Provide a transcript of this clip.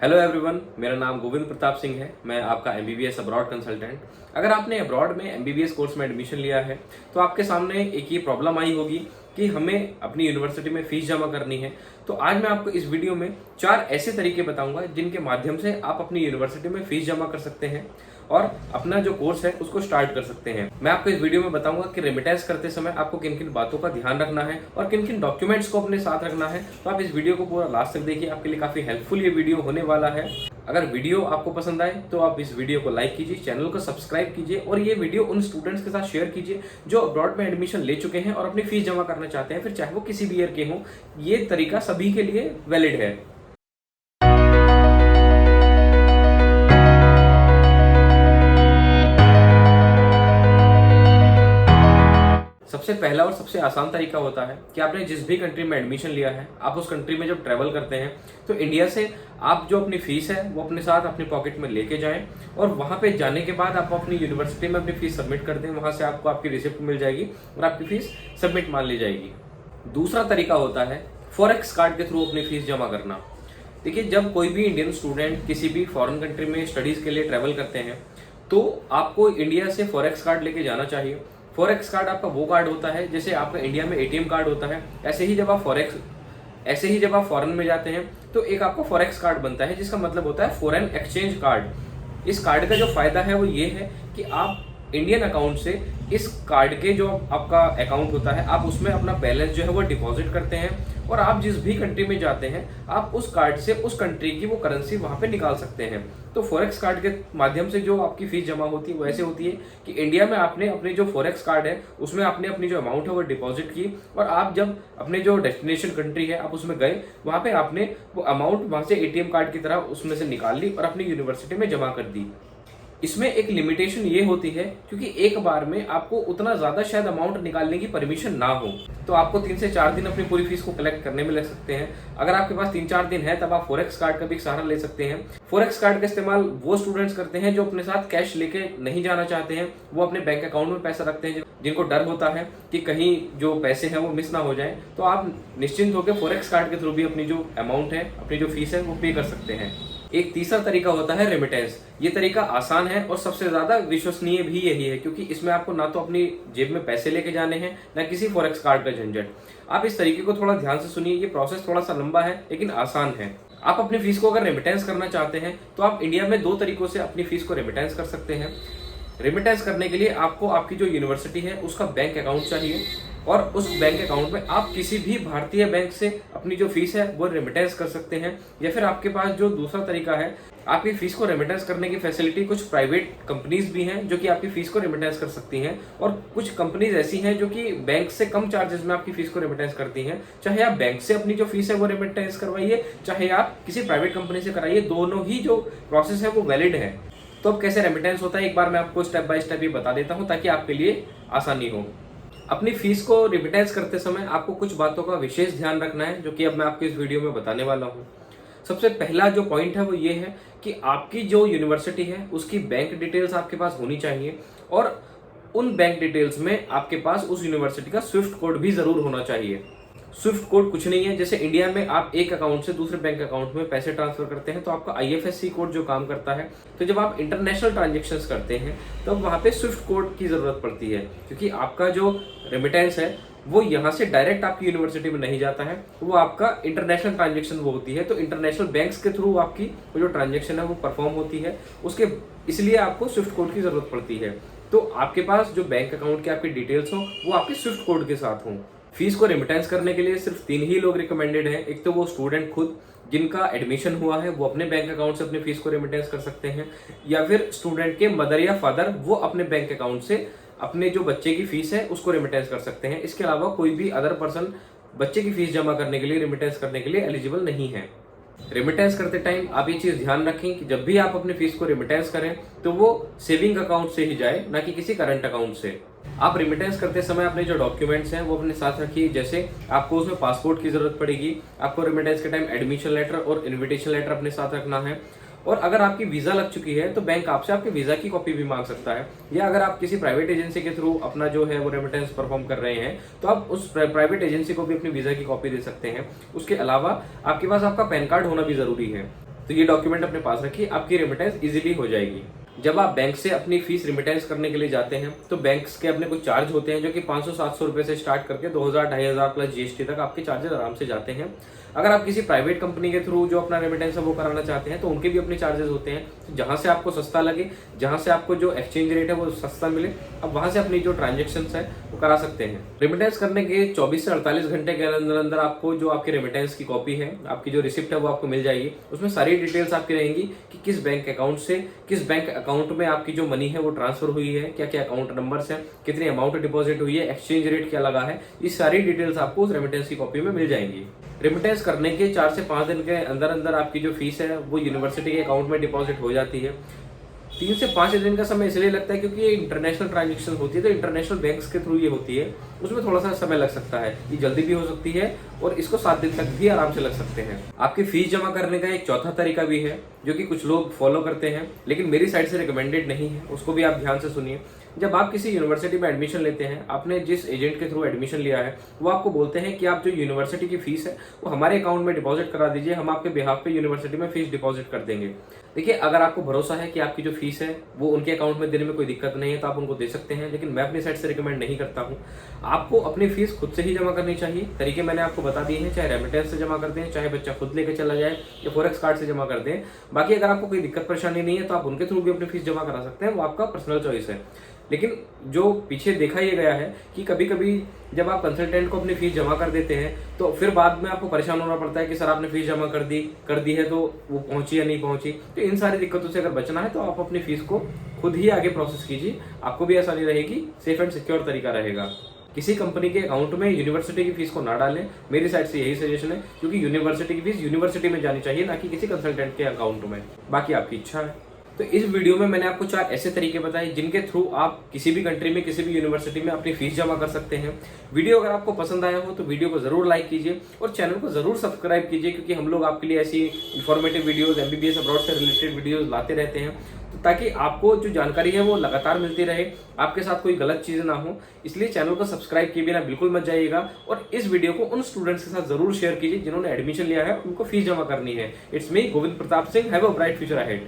Hello everyone, मेरा नाम गोविंद प्रताप सिंह है। मैं आपका एमबीबीएस अब्रॉड कंसल्टेंट। अगर आपने अब्रॉड में एमबीबीएस कोर्स में एडमिशन लिया है तो आपके सामने एक ये प्रॉब्लम आई होगी कि हमें अपनी यूनिवर्सिटी में फीस जमा करनी है। तो आज मैं आपको इस वीडियो में 4 ऐसे तरीके बताऊंगा जिनके माध्यम से आप अपनी यूनिवर्सिटी में फीस जमा कर सकते हैं और अपना जो कोर्स है उसको स्टार्ट कर सकते हैं। मैं आपको इस वीडियो में बताऊंगा कि रेमिटेंस करते समय आपको किन किन बातों का ध्यान रखना है और किन किन डॉक्यूमेंट्स को अपने साथ रखना है। तो आप इस वीडियो को पूरा लास्ट तक देखिए, आपके लिए काफी हेल्पफुल ये वीडियो होने वाला है। अगर वीडियो आपको पसंद आए तो आप इस वीडियो को लाइक कीजिए, चैनल को सब्सक्राइब कीजिए और ये वीडियो उन स्टूडेंट्स के साथ शेयर कीजिए जो अब्रॉड में एडमिशन ले चुके हैं और अपनी फीस जमा करना चाहते हैं, फिर चाहे वो किसी भी ईयर के हों। ये तरीका सभी के लिए वैलिड है। सबसे पहला और सबसे आसान तरीका होता है कि आपने जिस भी कंट्री में एडमिशन लिया है, आप उस कंट्री में जब ट्रैवल करते हैं तो इंडिया से आप जो अपनी फीस है वो अपने साथ अपनी पॉकेट में लेके जाएं और वहां पे जाने के बाद आप अपनी यूनिवर्सिटी में अपनी फीस सबमिट कर दें। वहां से आपको आपकी रिसिप्ट मिल जाएगी और आपकी फीस सबमिट मान ली जाएगी। दूसरा तरीका होता है फॉरेक्स कार्ड के थ्रू अपनी फीस जमा करना। देखिए, जब कोई भी इंडियन स्टूडेंट किसी भी फॉरेन कंट्री में स्टडीज के लिए ट्रैवल करते हैं तो आपको इंडिया से फॉरेक्स कार्ड लेके जाना चाहिए। फॉरेक्स कार्ड आपका वो कार्ड होता है जैसे आपका इंडिया में एटीएम कार्ड होता है, ऐसे ही जब आप फॉरेन में जाते हैं तो एक आपका फॉरेक्स कार्ड बनता है, जिसका मतलब होता है फॉरेन एक्सचेंज कार्ड। इस कार्ड का जो फायदा है वो ये है कि आप इंडियन अकाउंट से इस कार्ड के जो आपका अकाउंट होता है आप उसमें अपना बैलेंस जो है वो डिपॉजिट करते हैं और आप जिस भी कंट्री में जाते हैं आप उस कार्ड से उस कंट्री की वो करेंसी वहां पे निकाल सकते हैं। तो फॉरेक्स कार्ड के माध्यम से जो आपकी फीस जमा होती है वो ऐसे होती है कि इंडिया में आपने अपने जो फॉरेक्स कार्ड है उसमें आपने अपनी जो अमाउंट है वो डिपॉजिट की और आप जब अपने जो डेस्टिनेशन कंट्री है आप उसमें गए, वहां पे आपने वो अमाउंट वहां से एटीएम कार्ड की तरह उसमें से निकाल ली और अपनी यूनिवर्सिटी में जमा कर दी। इसमें एक लिमिटेशन ये होती है क्योंकि एक बार में आपको उतना ज्यादा शायद अमाउंट निकालने की परमिशन ना हो, तो आपको 3 से 4 दिन अपनी पूरी फीस को कलेक्ट करने में लग सकते हैं। अगर आपके पास 3-4 दिन है तब आप फॉरेक्स कार्ड का भी सहारा ले सकते हैं। फॉरेक्स कार्ड का इस्तेमाल वो स्टूडेंट्स करते हैं जो अपने साथ कैश लेके नहीं जाना चाहते हैं, वो अपने बैंक अकाउंट में पैसा रखते हैं, जिनको डर होता है कि कहीं जो पैसे हैं वो मिस ना हो जाए। तो आप निश्चिंत होकर फॉरेक्स कार्ड के थ्रू भी अपनी जो अमाउंट है, अपनी जो फीस है वो पे कर सकते हैं। एक तीसरा तरीका होता है रेमिटेंस। ये तरीका आसान है और सबसे ज्यादा विश्वसनीय भी यही है क्योंकि इसमें आपको ना तो अपनी जेब में पैसे लेके जाने हैं ना किसी फॉरेक्स कार्ड का झंझट। आप इस तरीके को थोड़ा ध्यान से सुनिए, ये प्रोसेस थोड़ा सा लंबा है लेकिन आसान है। आप अपनी फीस को अगर रेमिटेंस करना चाहते हैं तो आप इंडिया में 2 तरीकों से अपनी फीस को रेमिटेंस कर सकते हैं। रेमिटेंस करने के लिए आपको आपकी जो यूनिवर्सिटी है उसका बैंक अकाउंट चाहिए और उस बैंक अकाउंट में आप किसी भी भारतीय बैंक से अपनी जो फीस है वो रेमिटेंस कर सकते हैं। या फिर आपके पास जो दूसरा तरीका है, आपकी फीस को रेमिटेंस करने की फैसिलिटी कुछ प्राइवेट कंपनीज भी हैं जो कि आपकी फीस को रेमिटेंस कर सकती हैं और कुछ कंपनीज ऐसी हैं जो कि बैंक से कम चार्जेस में आपकी फीस को रेमिटेंस करती हैं। चाहे आप बैंक से अपनी जो फीस है वो रेमिटेंस करवाइए, चाहे आप किसी प्राइवेट कंपनी से कराइए, दोनों ही जो प्रोसेस है वो वैलिड है। तो अब कैसे रेमिटेंस होता है एक बार मैं आपको स्टेप बाय स्टेप ये बता देता हूँ ताकि आपके लिए आसानी हो। अपनी फीस को रेमिटेंस करते समय आपको कुछ बातों का विशेष ध्यान रखना है जो कि अब मैं आपको इस वीडियो में बताने वाला हूँ। सबसे पहला जो पॉइंट है वो ये है कि आपकी जो यूनिवर्सिटी है उसकी बैंक डिटेल्स आपके पास होनी चाहिए और उन बैंक डिटेल्स में आपके पास उस यूनिवर्सिटी का स्विफ्ट कोड भी जरूर होना चाहिए। स्विफ्ट कोड कुछ नहीं है, जैसे इंडिया में आप एक अकाउंट से दूसरे बैंक अकाउंट में पैसे ट्रांसफर करते हैं तो आपका आईएफएससी कोड जो काम करता है, तो जब आप इंटरनेशनल ट्रांजेक्शन्स करते हैं तब वहां पे स्विफ्ट कोड की जरूरत पड़ती है क्योंकि आपका जो रेमिटेंस है वो यहाँ से डायरेक्ट आपकी यूनिवर्सिटी में नहीं जाता है, वो आपका इंटरनेशनल ट्रांजेक्शन वो होती है। तो इंटरनेशनल बैंक्स के थ्रू आपकी वो जो ट्रांजेक्शन है वो परफॉर्म होती है, उसके इसलिए आपको स्विफ्ट कोड की जरूरत पड़ती है। तो आपके पास जो बैंक अकाउंट के आपकी डिटेल्स हो वो आपके स्विफ्ट कोड के साथ हों। फीस को रेमिटेंस करने के लिए सिर्फ 3 ही लोग रिकमेंडेड हैं। एक तो वो स्टूडेंट खुद जिनका एडमिशन हुआ है वो अपने बैंक अकाउंट से अपनी फीस को रेमिटेंस कर सकते हैं, या फिर स्टूडेंट के मदर या फादर वो अपने बैंक अकाउंट से अपने जो बच्चे की फीस है उसको रेमिटेंस कर सकते हैं। इसके अलावा कोई भी अदर पर्सन बच्चे की फीस जमा करने के लिए, रेमिटेंस करने के लिए एलिजिबल नहीं है। रेमिटेंस करते टाइम आप ये चीज ध्यान रखें कि जब भी आप अपनी फीस को रेमिटेंस करें तो वो सेविंग अकाउंट से ही जाए, ना कि किसी करंट अकाउंट से। आप रेमिटेंस करते समय अपने जो डॉक्यूमेंट्स हैं वो अपने साथ रखिए, जैसे आपको उसमें पासपोर्ट की जरूरत पड़ेगी, आपको रेमिटेंस के टाइम एडमिशन लेटर और इन्विटेशन लेटर अपने साथ रखना है और अगर आपकी वीजा लग चुकी है तो बैंक आपसे आपके वीजा की कॉपी भी मांग सकता है, या अगर आप किसी प्राइवेट एजेंसी के थ्रू अपना जो है वो रेमिटेंस परफॉर्म कर रहे हैं तो आप उस प्राइवेट एजेंसी को भी अपनी वीजा की कॉपी दे सकते हैं। उसके अलावा आपके पास आपका पैन कार्ड होना भी जरूरी है। तो ये डॉक्यूमेंट अपने पास रखिए, आपकी रेमिटेंस इजीली हो जाएगी। जब आप बैंक से अपनी फीस रिमिटेंस करने के लिए जाते हैं तो बैंक्स के अपने कुछ चार्ज होते हैं जो कि 500-700 रुपए से स्टार्ट करके 2000-2500 प्लस जीएसटी तक आपके चार्जेस आराम से जाते हैं। अगर आप किसी प्राइवेट कंपनी के थ्रू जो अपना रेमिटेंस है वो कराना चाहते हैं तो उनके भी अपने चार्जेस होते हैं। तो जहां से आपको सस्ता लगे, जहां से आपको जो एक्सचेंज रेट है वो सस्ता मिले, अब वहां से अपनी जो ट्रांजेक्शन है वो करा सकते हैं। रेमिटेंस करने के 24 से 48 घंटे के अंदर अंदर आपको जो आपके रेमिटेंस की कॉपी है, आपकी जो रिसिप्ट है वो आपको मिल जाएगी। उसमें सारी डिटेल्स आपकी रहेंगी कि किस बैंक अकाउंट से किस बैंक अकाउंट में आपकी जो मनी है वो ट्रांसफर हुई है, क्या क्या अकाउंट नंबर्स हैं, कितनी अमाउंट डिपॉजिट हुई है, एक्सचेंज रेट क्या लगा है, ये सारी डिटेल्स आपको उस रेमिटेंस की कॉपी में मिल जाएंगी। रेमिटेंस करने के 4 से 5 दिन के अंदर अंदर आपकी जो फीस है वो यूनिवर्सिटी के अकाउंट में डिपॉजिट हो जाती है। 3 से 5 दिन का समय इसलिए लगता है क्योंकि ये इंटरनेशनल ट्रांजेक्शन होती है, तो इंटरनेशनल बैंक्स के थ्रू ये होती है, उसमें थोड़ा सा समय लग सकता है। ये जल्दी भी हो सकती है और इसको 7 दिन तक भी आराम से लग सकते हैं। आपकी फीस जमा करने का एक चौथा तरीका भी है जो कि कुछ लोग फॉलो करते हैं, लेकिन मेरी साइड से रिकमेंडेड नहीं है, उसको भी आप ध्यान से सुनिए। जब आप किसी यूनिवर्सिटी में एडमिशन लेते हैं, आपने जिस एजेंट के थ्रू एडमिशन लिया है वो आपको बोलते हैं कि आप जो यूनिवर्सिटी की फीस है वो हमारे अकाउंट में डिपॉजिट करा दीजिए, हम आपके बिहाफ पे यूनिवर्सिटी में फीस डिपॉजिट कर देंगे। देखिए, अगर आपको भरोसा है कि आपकी जो फीस है वो उनके अकाउंट में देने में कोई दिक्कत नहीं है तो आप उनको दे सकते हैं, लेकिन मैं अपनी साइड से रिकमेंड नहीं करता हूँ। आपको अपनी फीस खुद से ही जमा करनी चाहिए। तरीके मैंने आपको बता दिए हैं, चाहे रेमिटेंस से जमा कर दें, चाहे बच्चा खुद लेके चला जाए या फॉरेक्स कार्ड से जमा कर दें। बाकी अगर आपको कोई दिक्कत परेशानी नहीं है तो आप उनके थ्रू भी अपनी फीस जमा करा सकते हैं, वो आपका पर्सनल चॉइस है। लेकिन जो पीछे देखा ये गया है कि कभी कभी जब आप कंसल्टेंट को अपनी फीस जमा कर देते हैं तो फिर बाद में आपको परेशान होना पड़ता है कि सर आपने फीस जमा कर दी है तो वो पहुंची या नहीं पहुंची। तो इन सारी दिक्कतों से अगर बचना है तो आप अपनी फीस को खुद ही आगे प्रोसेस कीजिए, आपको भी आसानी रहेगी, सेफ एंड सिक्योर तरीका रहेगा। किसी कंपनी के अकाउंट में यूनिवर्सिटी की फीस को ना डालें, मेरी साइड से यही सजेशन है, क्योंकि यूनिवर्सिटी की फीस यूनिवर्सिटी में जानी चाहिए, ना कि किसी कंसल्टेंट के अकाउंट में। बाकी आपकी इच्छा है। तो इस वीडियो में मैंने आपको 4 ऐसे तरीके बताए जिनके थ्रू आप किसी भी कंट्री में किसी भी यूनिवर्सिटी में अपनी फीस जमा कर सकते हैं। वीडियो अगर आपको पसंद आया हो तो वीडियो को जरूर लाइक कीजिए और चैनल को जरूर सब्सक्राइब कीजिए, क्योंकि हम लोग आपके लिए ऐसी इन्फॉर्मेटिव वीडियोस, एमबीबीएस अब्रॉड से रिलेटेड वीडियोस लाते रहते हैं, तो ताकि आपको जो जानकारी है वो लगातार मिलती रहे, आपके साथ कोई गलत चीज ना हो। इसलिए चैनल को सब्सक्राइब किए बिना बिल्कुल मत जाइएगा और इस वीडियो को उन स्टूडेंट्स के साथ जरूर शेयर कीजिए जिन्होंने एडमिशन लिया है, उनको फीस जमा करनी है। It's me Govind Pratap Singh, have a bright future ahead.